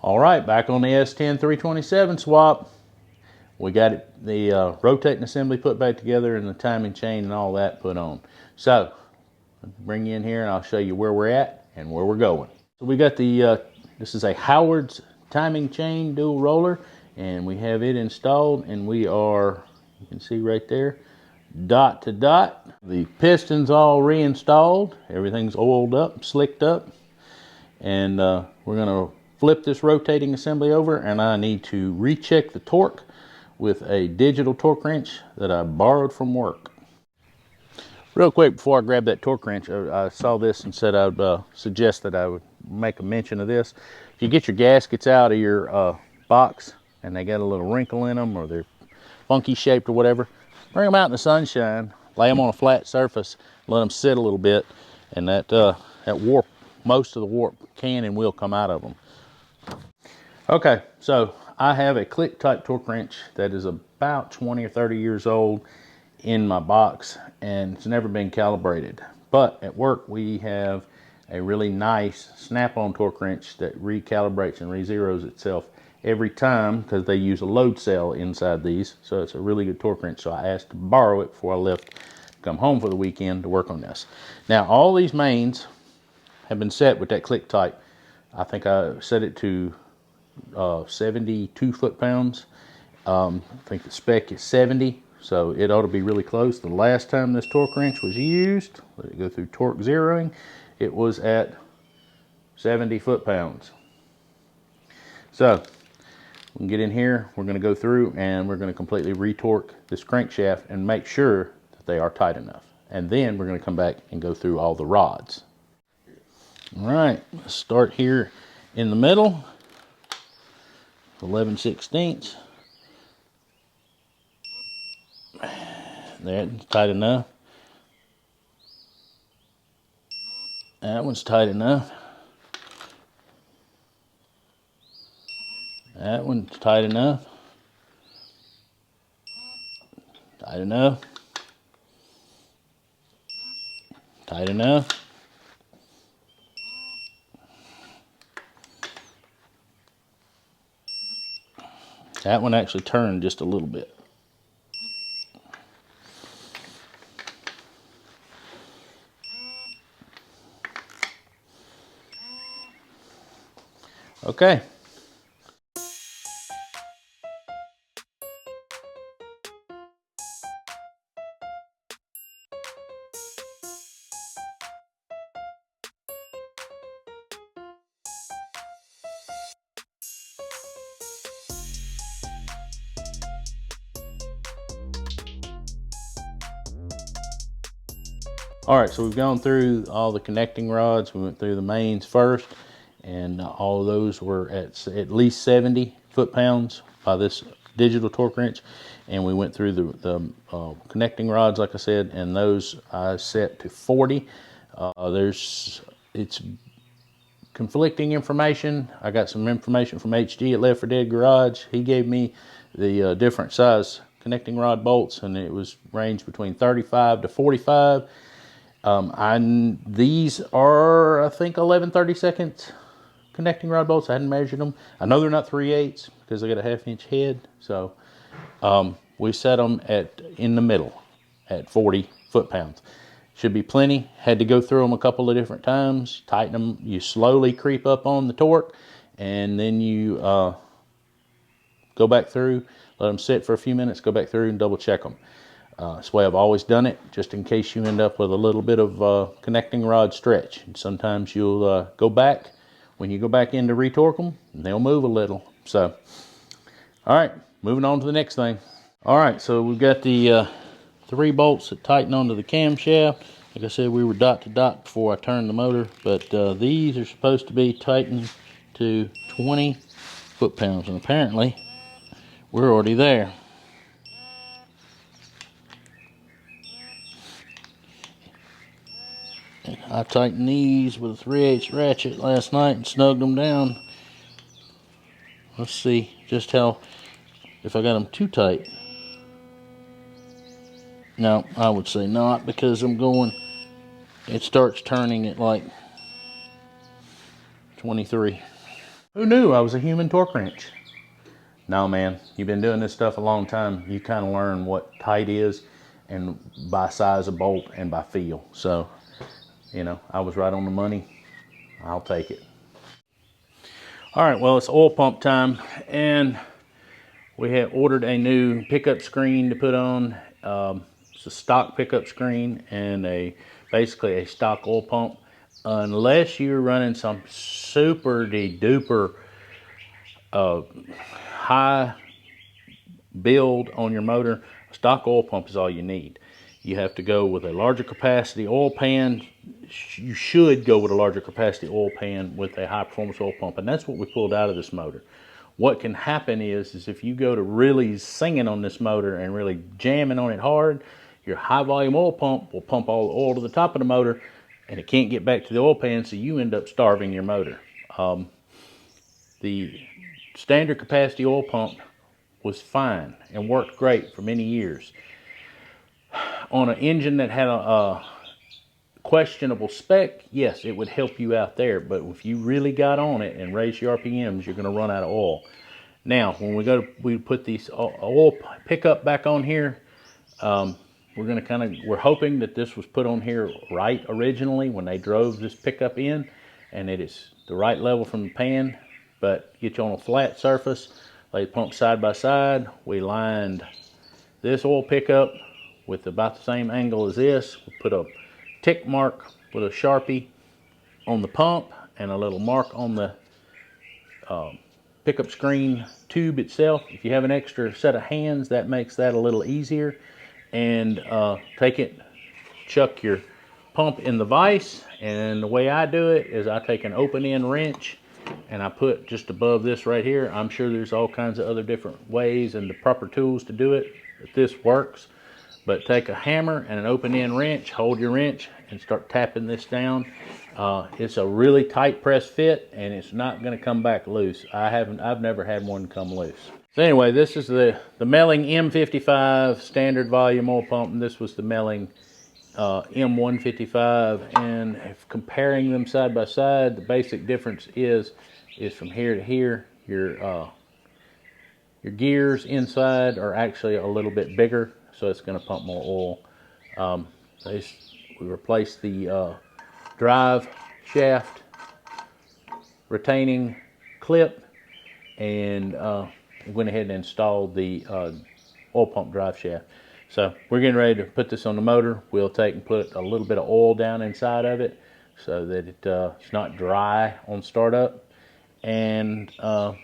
All right, back on the S10 327 swap. We got it, the rotating assembly put back together and the timing chain and all that put on. So, I'll bring you in here and I'll show you where we're at and where we're going. So we got the, this is a Howard's timing chain dual roller, and we have it installed, and we are, you can see right there, dot to dot. The piston's all reinstalled. Everything's oiled up, slicked up. And we're gonna flip this rotating assembly over, and I need to recheck the torque with a digital torque wrench that I borrowed from work. Real quick before I grab that torque wrench, I saw this and said I would suggest that I would make a mention of this. If you get your gaskets out of your box and they got a little wrinkle in them, or they're funky shaped or whatever, bring them out in the sunshine, lay them on a flat surface, let them sit a little bit, and that warp, most of the warp can and will come out of them. Okay, so I have a click type torque wrench that is about 20 or 30 years old in my box, and it's never been calibrated. But at work we have a really nice snap-on torque wrench that recalibrates and re-zeros itself every time, because they use a load cell inside these. So it's a really good torque wrench. So I asked to borrow it before I left to come home for the weekend to work on this. Now all these mains have been set with that click type. I think I set it to 72 foot-pounds. I think the spec is 70, so it ought to be really close. The last time this torque wrench was used, let it go through torque zeroing, it was at 70 foot-pounds. So we can get in here, we're going to go through and we're going to completely retorque this crankshaft and make sure that they are tight enough. And then we're going to come back and go through all the rods. All right, let's start here in the middle, 11/16. That's tight enough. That one's tight enough. That one's tight enough. Tight enough. Tight enough. That one actually turned just a little bit. Okay. All right, so we've gone through all the connecting rods. We went through the mains first, and all of those were at least 70 foot-pounds by this digital torque wrench. And we went through the connecting rods, like I said, and those I set to 40. It's conflicting information. I got some information from HD at Left for Dead Garage. He gave me the different size connecting rod bolts, and it was ranged between 35 to 45. These are, I think, 11/32 connecting rod bolts. I hadn't measured them. I know they're not 3/8 because they got a 1/2 inch head. So we set them in the middle at 40 foot-pounds. Should be plenty. Had to go through them a couple of different times. Tighten them. You slowly creep up on the torque, and then you go back through, let them sit for a few minutes, go back through and double check them. That's the way I've always done it, just in case you end up with a little bit of connecting rod stretch. And sometimes you'll go back, when you go back in to retorque them, they'll move a little. So, all right, moving on to the next thing. All right, so we've got the 3 bolts that tighten onto the camshaft. Like I said, we were dot to dot before I turned the motor, but these are supposed to be tightened to 20 foot-pounds, and apparently we're already there. I tightened these with a 3/8 ratchet last night and snugged them down. Let's see just how, if I got them too tight. No, I would say not, because it starts turning at like 23. Who knew I was a human torque wrench? No, man, you've been doing this stuff a long time. You kind of learn what tight is, and by size of bolt and by feel. So, you know, I was right on the money. I'll take it. All right, well, it's oil pump time, and we had ordered a new pickup screen to put on. It's a stock pickup screen and basically a stock oil pump. Unless you're running some super duper high build on your motor, a stock oil pump is all you need. You have to go with a larger capacity oil pan. You should go with a larger capacity oil pan with a high performance oil pump, and that's what we pulled out of this motor. What can happen is if you go to really singing on this motor and really jamming on it hard, your high volume oil pump will pump all the oil to the top of the motor, and it can't get back to the oil pan, so you end up starving your motor. The standard capacity oil pump was fine and worked great for many years. On an engine that had a questionable spec, yes, it would help you out there, but if you really got on it and raised your RPMs, you're going to run out of oil. Now, when we put these oil pickup back on here, we're hoping that this was put on here right originally when they drove this pickup in, and it is the right level from the pan. But get you on a flat surface, lay the pump side by side. We lined this oil pickup with about the same angle as this. We put a tick mark with a Sharpie on the pump and a little mark on the pickup screen tube itself. If you have an extra set of hands, that makes that a little easier. And take it, chuck your pump in the vise, and the way I do it is I take an open end wrench and I put just above this right here. I'm sure there's all kinds of other different ways and the proper tools to do it if this works. But take a hammer and an open end wrench, hold your wrench, and start tapping this down. It's a really tight press fit, and it's not going to come back loose. I've never had one come loose. So anyway, this is the Melling M55 standard volume oil pump, and this was the Melling M155. And if comparing them side by side, the basic difference is from here to here, your gears inside are actually a little bit bigger, so it's going to pump more oil. We replaced the drive shaft retaining clip, and went ahead and installed the oil pump drive shaft. So we're getting ready to put this on the motor. We'll take and put a little bit of oil down inside of it so that it's not dry on startup. And I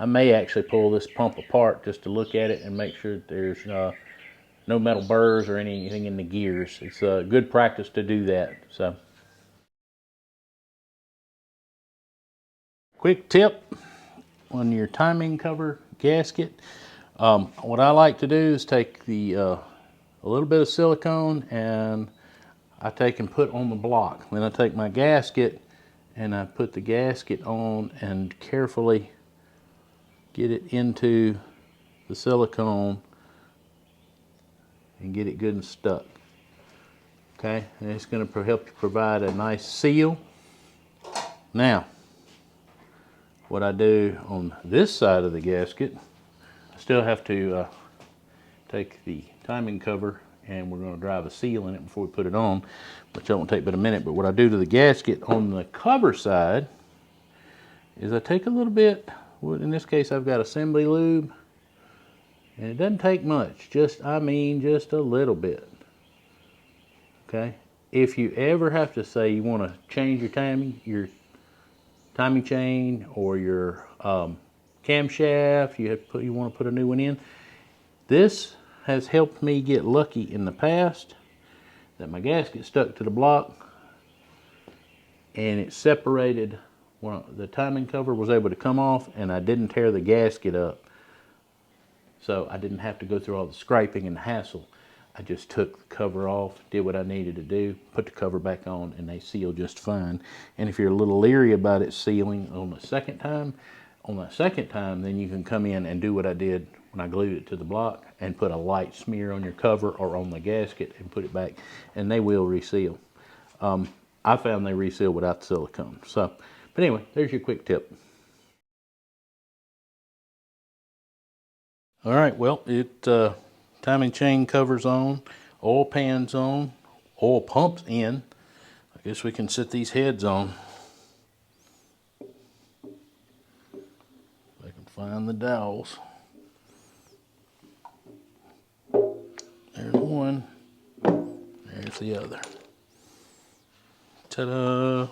may actually pull this pump apart just to look at it and make sure that there's no metal burrs or anything in the gears. It's a good practice to do that. So, quick tip on your timing cover gasket. What I like to do is take a little bit of silicone, and I take and put on the block. Then I take my gasket and I put the gasket on and carefully get it into the silicone and get it good and stuck. Okay, and it's going to help you provide a nice seal. Now, what I do on this side of the gasket, I still have to take the timing cover, and we're going to drive a seal in it before we put it on, which won't take but a minute. But what I do to the gasket on the cover side is I take a little bit, in this case I've got assembly lube, and it doesn't take much, just a little bit. Okay, if you ever have to say you want to change your timing chain or your camshaft, you want to put a new one in, this has helped me get lucky in the past that my gasket stuck to the block and it separated. Well, the timing cover was able to come off and I didn't tear the gasket up, so I didn't have to go through all the scraping and the hassle. I just took the cover off, did what I needed to do, put the cover back on, and they seal just fine. And if you're a little leery about it sealing on the second time, then you can come in and do what I did when I glued it to the block and put a light smear on your cover or on the gasket and put it back, and they will reseal. I found they reseal without the silicone. So But anyway, there's your quick tip. All right, well, timing chain covers on, oil pan's on, oil pump's in. I guess we can set these heads on. If I can find the dowels. There's one, there's the other. Ta-da!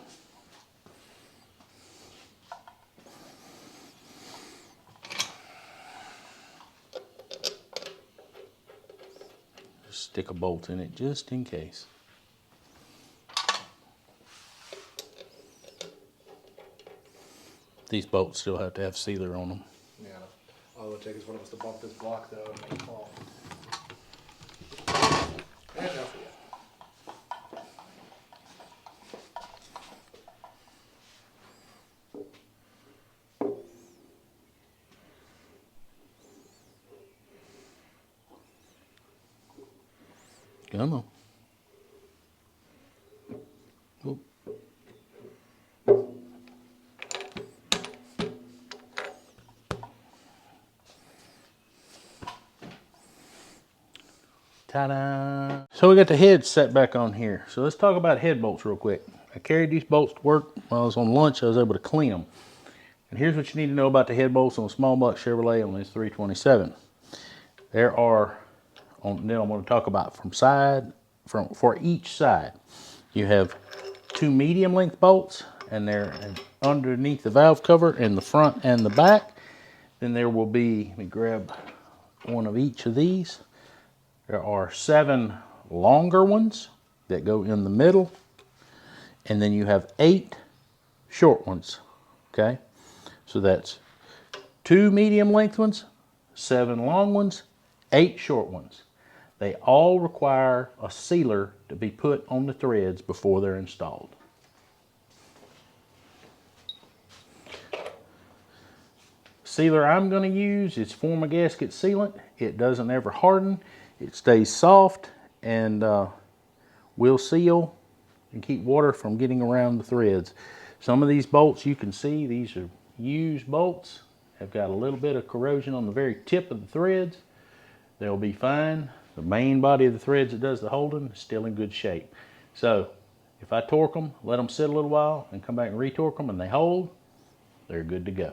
Just stick a bolt in it just in case. These bolts still have to have sealer on them. Yeah, all it would take is one of us to bump this block though and make it fall. And enough yet. Come on. Oop. Ta-da! So we got the heads set back on here. So let's talk about head bolts real quick. I carried these bolts to work while I was on lunch. I was able to clean them. And here's what you need to know about the head bolts on a small block Chevrolet on this 327. There are, then I'm going to talk about for each side. You have 2 medium length bolts, and they're underneath the valve cover in the front and the back. Then there will be, let me grab one of each of these. There are 7 longer ones that go in the middle, and then you have 8 short ones, okay? So that's 2 medium length ones, 7 long ones, 8 short ones. They all require a sealer to be put on the threads before they're installed. Sealer I'm going to use is Forma gasket sealant. It doesn't ever harden. It stays soft and will seal and keep water from getting around the threads. Some of these bolts you can see, these are used bolts. Have got a little bit of corrosion on the very tip of the threads. They'll be fine. The main body of the threads that does the holding is still in good shape. So if I torque them, let them sit a little while and come back and retorque them and they hold, they're good to go.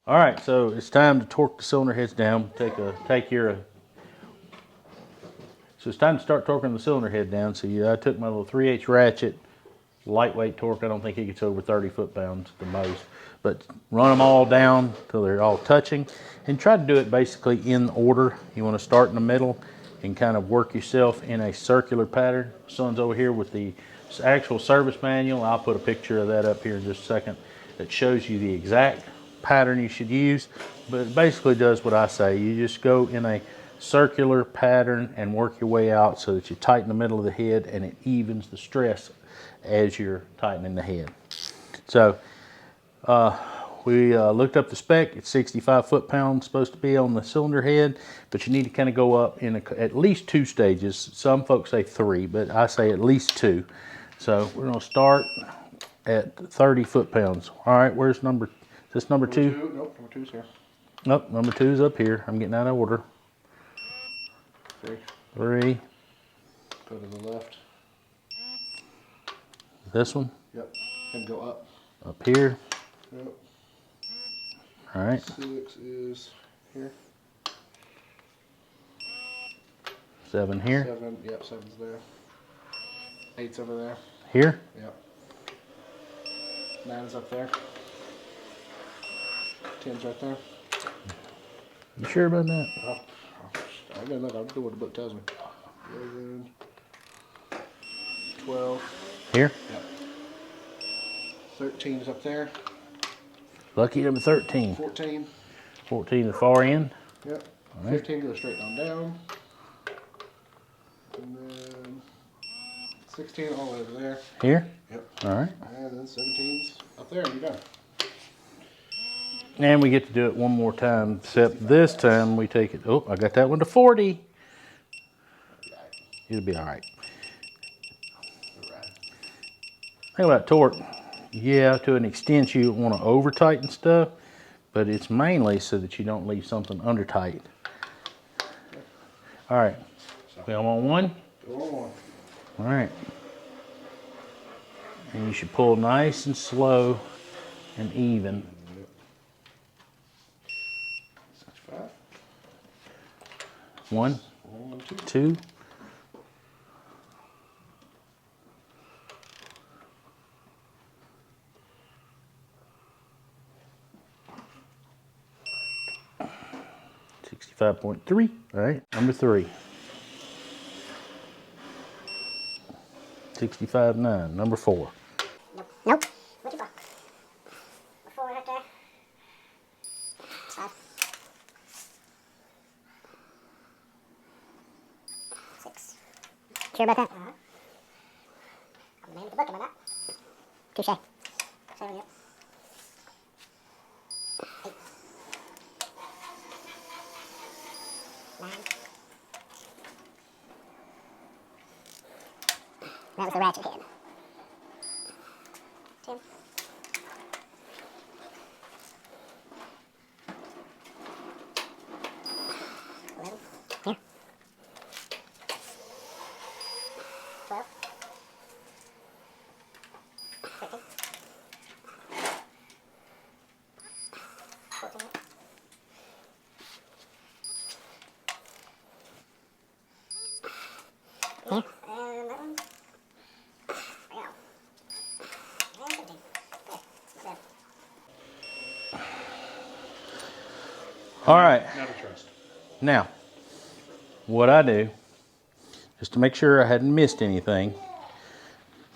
All right, so it's time to torque the cylinder heads down. So it's time to start torquing the cylinder head down. So I took my little 3/8 ratchet, lightweight torque. I don't think it gets over 30 foot-pounds at the most. But run them all down till they're all touching, and try to do it basically in order. You want to start in the middle and kind of work yourself in a circular pattern. Son's over here with the actual service manual. I'll put a picture of that up here in just a second that shows you the exact pattern you should use, but it basically does what I say. You just go in a circular pattern and work your way out so that you tighten the middle of the head and it evens the stress as you're tightening the head. So we looked up the spec. It's 65 foot-pounds supposed to be on the cylinder head, but you need to kind of go up in at least 2 stages. Some folks say 3, but I say at least 2. So we're going to start at 30 foot-pounds. All right, where's number? Is this number 2? Nope, number 2's here. Nope, number 2's up here. I'm getting out of order. 3. 3. Go to the left. This one? Yep. And go up. Up here. Yep. All right. 6 is here. 7 here. 7, yep, 7's there. 8's over there. Here? Yep. 9's up there. 10's right there. You sure about that? Oh, I gotta look. I'll do what the book tells me. 11, 12. Here? Yep. 13 is up there. Lucky number 13. 14. 14 the far end. Yep. All right. 15 goes straight on down. And then 16 all the way over there. Here? Yep. All right. And then 17's up there, and you're done. And we get to do it one more time, except this time we take it, oh, I got that one to 40. It'll be all right. Think about torque. Yeah, to an extent you want to over tighten stuff, but it's mainly so that you don't leave something under tight. All right, I'm on one. Go on one. All right. And you should pull nice and slow and even. 65. One, 1, 2. two. $65.3. All right, number 3. 65.9. Number 4. Nope. What you got? 4 right there. 5. 6. Sure about that? Uh-huh. I'm the man with the book about that. Touche. 7 yep. 8. 9. That was the ratchet head. 10. 11. Here. 12. 13. 14. Here. And that one. Yeah. And 17. Okay, not bad. All right. Now to trust. Now, what I do, just to make sure I hadn't missed anything,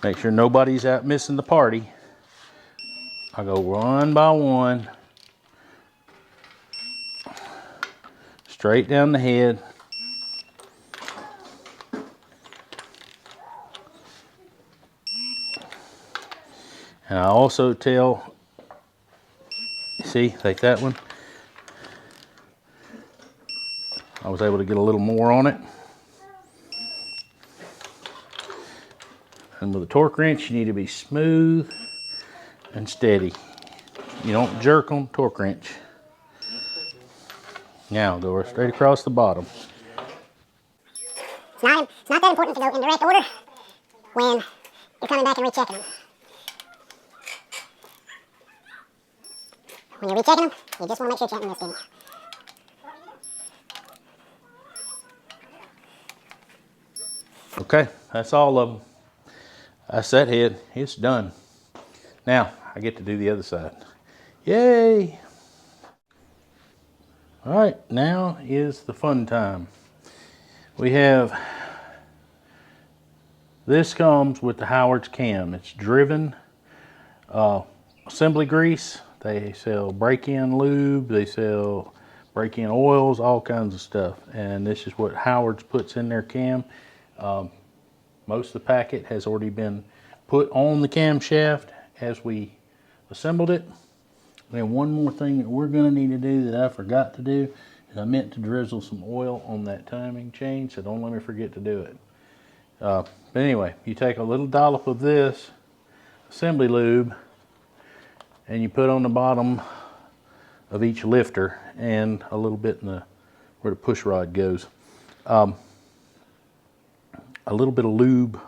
make sure nobody's out missing the party, I go one by one, straight down the head. And I also tell, see, take that one. I was able to get a little more on it. And with a torque wrench, you need to be smooth and steady. You don't jerk on the torque wrench. Now go straight across the bottom. It's not that important to go in direct order when you're coming back and rechecking them. When you're rechecking them, you just want to make sure you haven't missed any. Okay, that's all of them. That's that head. It's done. Now I get to do the other side. Yay! All right, now is the fun time. We have, this comes with the Howard's cam. It's driven assembly grease. They sell break-in lube. They sell break-in oils, all kinds of stuff. And this is what Howard's puts in their cam. Most of the packet has already been put on the camshaft as we assembled it. And one more thing that we're gonna need to do that I forgot to do is I meant to drizzle some oil on that timing chain, so don't let me forget to do it. But anyway, you take a little dollop of this assembly lube and you put on the bottom of each lifter and a little bit in where the push rod goes. A little bit of lube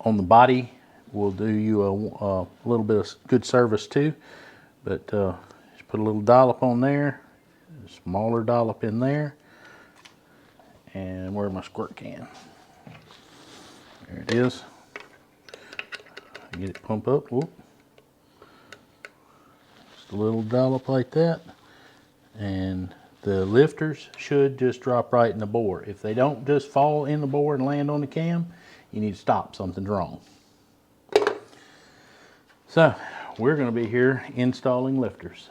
on the body will do you a little bit of good service too. But just put a little dollop on there, a smaller dollop in there, and where's my squirt can? There it is. Get it pump up. Whoop. Just a little dollop like that, and the lifters should just drop right in the bore. If they don't just fall in the bore and land on the cam, you need to stop. Something's wrong. So we're going to be here installing lifters.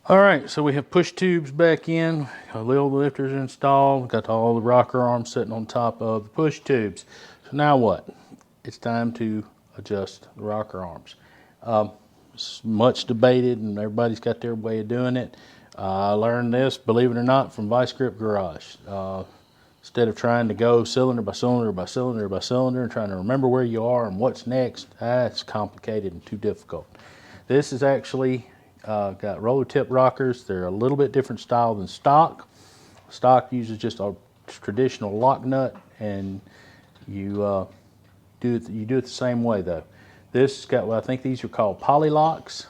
All right, so we have push tubes back in, a little lifters installed, got all the rocker arms sitting on top of the push tubes. So now what? It's time to adjust the rocker arms. It's much debated and everybody's got their way of doing it. I learned this, believe it or not, from Vice Grip Garage. Instead of trying to go cylinder by cylinder by cylinder by cylinder and trying to remember where you are and what's next, that's complicated and too difficult. This is actually got roller tip rockers. They're a little bit different style than stock. Stock uses just a traditional lock nut, and you do it the same way though. This has got, well, I think these are called poly locks,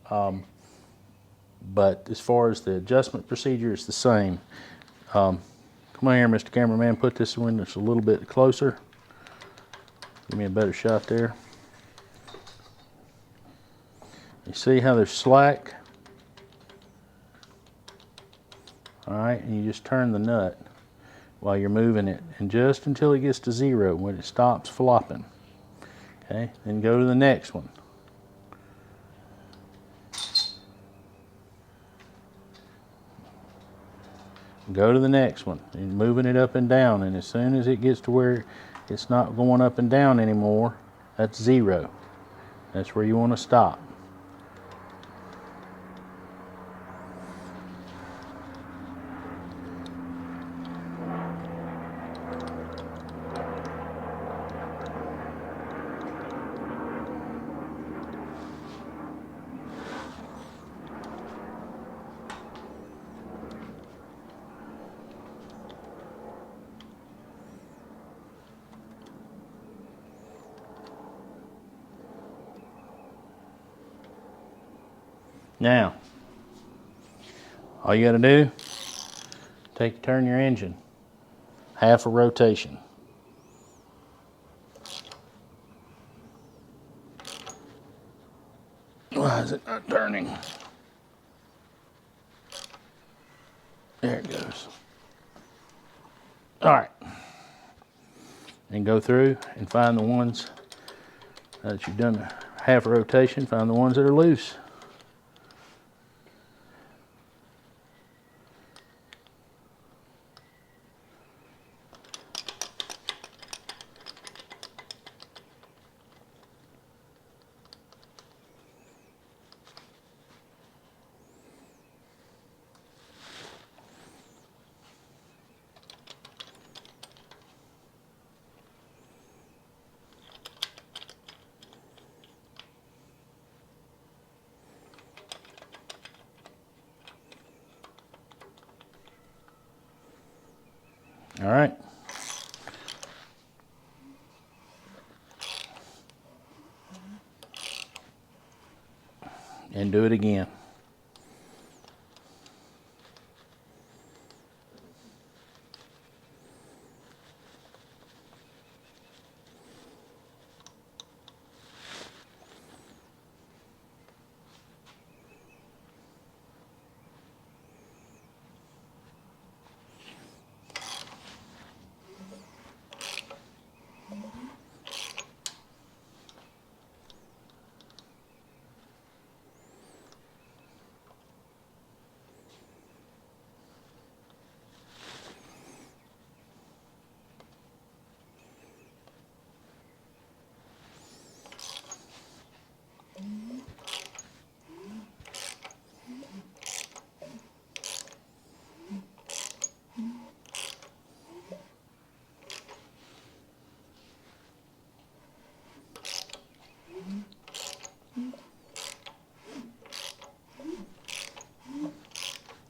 but as far as the adjustment procedure, it's the same. Come on here, Mr. Cameraman, put this one just a little bit closer. Give me a better shot there. You see how they're slack? All right, and you just turn the nut while you're moving it, and just until it gets to 0, when it stops flopping. Okay, then go to the next one. Go to the next one, and moving it up and down, and as soon as it gets to where it's not going up and down anymore, that's 0. That's where you want to stop. Now, all you got to do, turn your engine half a rotation. Why is it not turning? There it goes. All right. And go through and find the ones that you've done half a rotation, find the ones that are loose. All right. And do it again.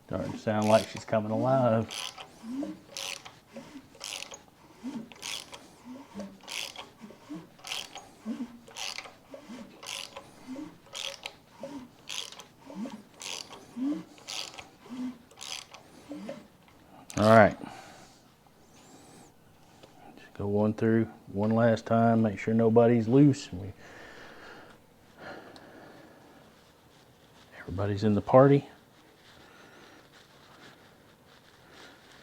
Starting to sound like she's coming alive. All right. Just go one through one last time, make sure nobody's loose. Everybody's in the party.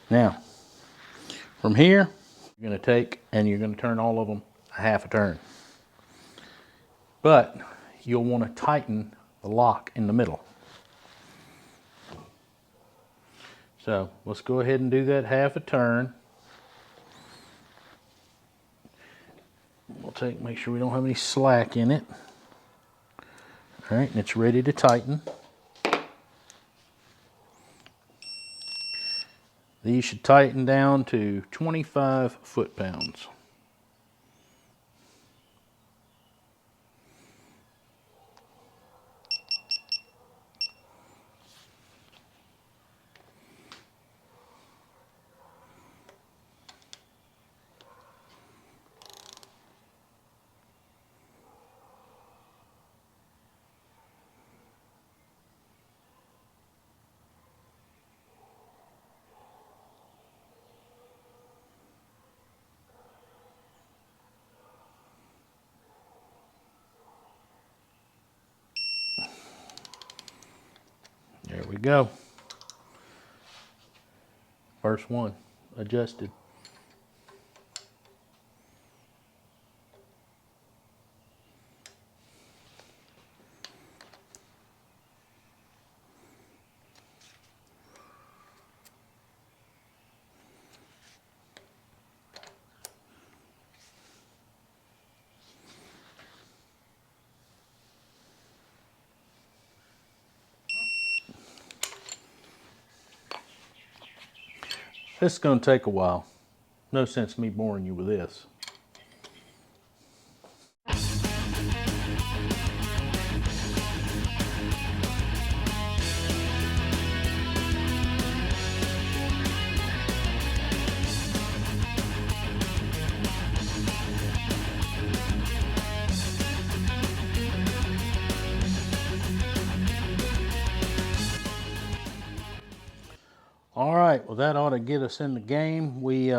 Now, from here, you're going to take and you're going to turn all of them a half a turn. But you'll want to tighten the lock in the middle. So let's go ahead and do that half a turn. We'll make sure we don't have any slack in it. All right, and it's ready to tighten. These should tighten down to 25 foot-pounds. There we go. First one adjusted. This is going to take a while. No sense me boring you with this. All right, well that ought to get us in the game. We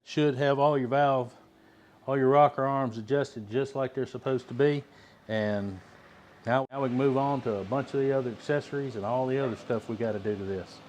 should have all your rocker arms adjusted just like they're supposed to be. And now we can move on to a bunch of the other accessories and all the other stuff we got to do to this.